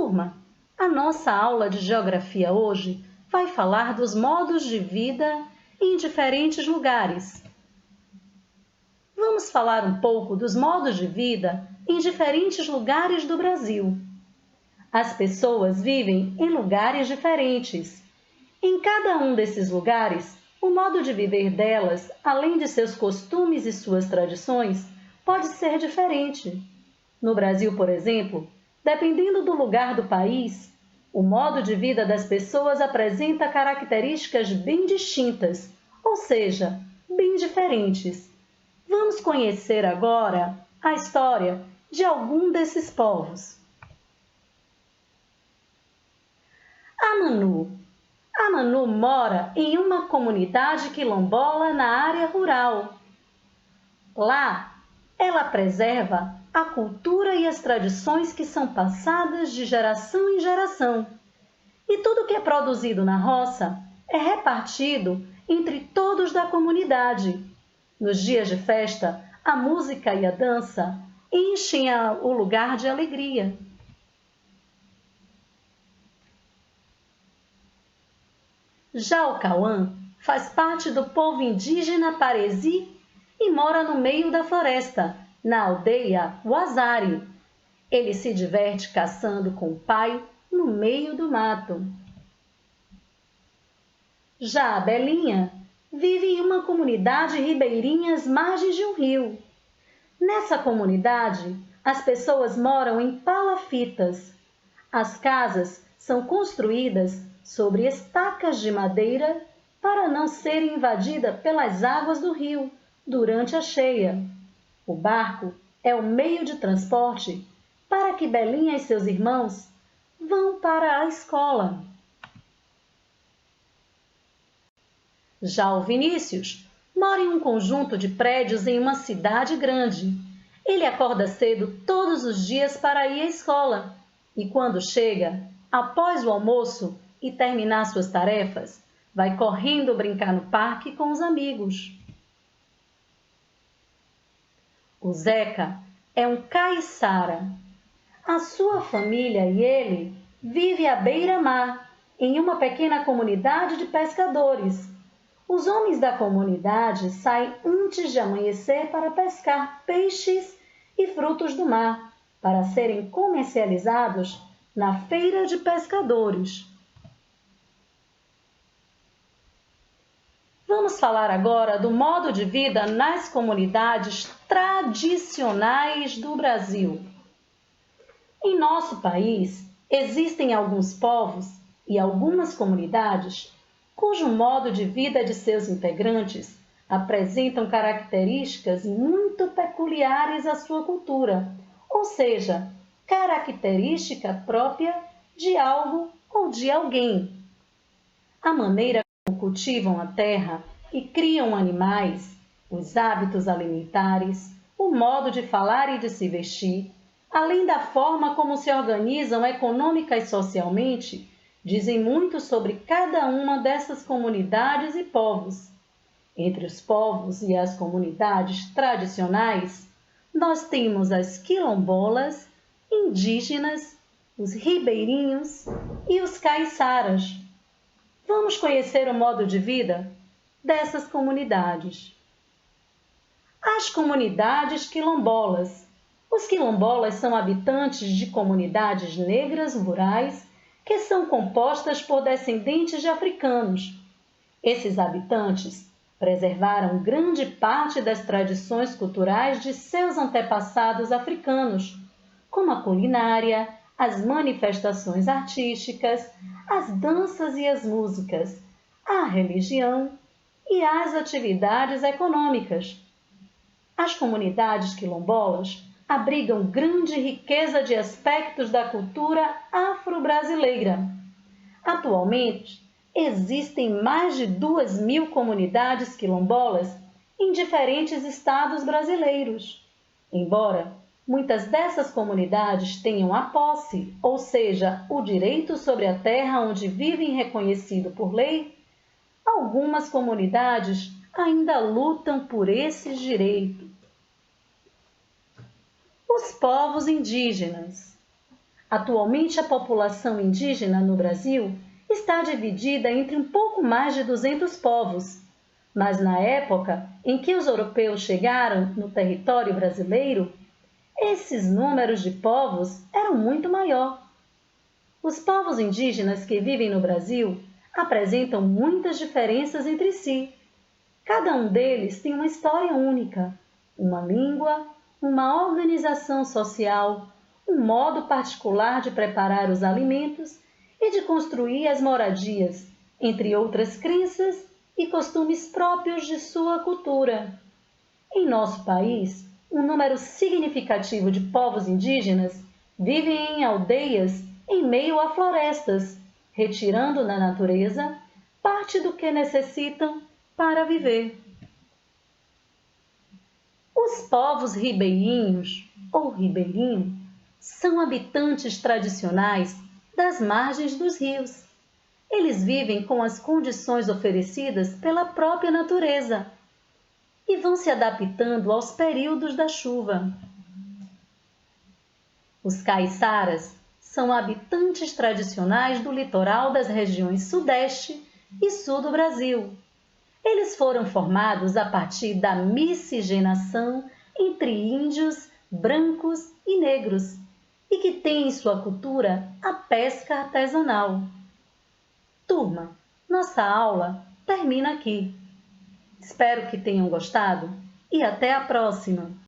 turma! A nossa aula de Geografia hoje vai falar dos modos de vida em diferentes lugares. Vamos falar um pouco dos modos de vida em diferentes lugares do Brasil. As pessoas vivem em lugares diferentes. Em cada um desses lugares, o modo de viver delas, além de seus costumes e suas tradições, pode ser diferente. No Brasil, por exemplo, dependendo do lugar do país, o modo de vida das pessoas apresenta características bem distintas, ou seja, bem diferentes. Vamos conhecer agora a história de algum desses povos. A Manu mora em uma comunidade quilombola na área rural. Lá, ela preserva a cultura e as tradições que são passadas de geração em geração. E tudo que é produzido na roça é repartido entre todos da comunidade. Nos dias de festa, a música e a dança enchem o lugar de alegria. Já o Cauã faz parte do povo indígena Paresi e mora no meio da floresta, na aldeia Wazari. Ele se diverte caçando com o pai no meio do mato. Já a Belinha vive em uma comunidade ribeirinha às margens de um rio. Nessa comunidade, as pessoas moram em palafitas. As casas são construídas sobre estacas de madeira para não serem invadidas pelas águas do rio durante a cheia. O barco é o meio de transporte para que Belinha e seus irmãos vão para a escola. Já o Vinícius mora em um conjunto de prédios em uma cidade grande. Ele acorda cedo todos os dias para ir à escola e quando chega, após o almoço e terminar suas tarefas, vai correndo brincar no parque com os amigos. O Zeca é um caiçara. A sua família e ele vivem à beira-mar, em uma pequena comunidade de pescadores. Os homens da comunidade saem antes de amanhecer para pescar peixes e frutos do mar, para serem comercializados na feira de pescadores. Vamos falar agora do modo de vida nas comunidades tradicionais do Brasil. Em nosso país, existem alguns povos e algumas comunidades cujo modo de vida de seus integrantes apresentam características muito peculiares à sua cultura, ou seja, característica própria de algo ou de alguém. A maneira como cultivam a terra e criam animais, os hábitos alimentares, o modo de falar e de se vestir, além da forma como se organizam econômica e socialmente, dizem muito sobre cada uma dessas comunidades e povos. Entre os povos e as comunidades tradicionais, nós temos as quilombolas, indígenas, os ribeirinhos e os caiçaras. Vamos conhecer o modo de vida dessas comunidades. As comunidades quilombolas. Os quilombolas são habitantes de comunidades negras rurais que são compostas por descendentes de africanos. Esses habitantes preservaram grande parte das tradições culturais de seus antepassados africanos, como a culinária, as manifestações artísticas, as danças e as músicas, a religião e as atividades econômicas. As comunidades quilombolas abrigam grande riqueza de aspectos da cultura afro-brasileira. Atualmente, existem mais de 2.000 comunidades quilombolas em diferentes estados brasileiros. Embora muitas dessas comunidades tenham a posse, ou seja, o direito sobre a terra onde vivem reconhecido por lei, algumas comunidades ainda lutam por esses direitos. Os povos indígenas. Atualmente, a população indígena no Brasil está dividida entre um pouco mais de 200 povos, mas na época em que os europeus chegaram no território brasileiro, esses números de povos eram muito maior. Os povos indígenas que vivem no Brasil apresentam muitas diferenças entre si. Cada um deles tem uma história única, uma língua, uma organização social, um modo particular de preparar os alimentos e de construir as moradias, entre outras crenças e costumes próprios de sua cultura. Em nosso país, um número significativo de povos indígenas vivem em aldeias em meio a florestas, retirando da natureza parte do que necessitam para viver. Os povos ribeirinhos ou ribeirinho são habitantes tradicionais das margens dos rios. Eles vivem com as condições oferecidas pela própria natureza e vão se adaptando aos períodos da chuva. Os caiçaras são habitantes tradicionais do litoral das regiões Sudeste e Sul do Brasil. Eles foram formados a partir da miscigenação entre índios, brancos e negros, e que têm em sua cultura a pesca artesanal. Turma, nossa aula termina aqui. Espero que tenham gostado e até a próxima!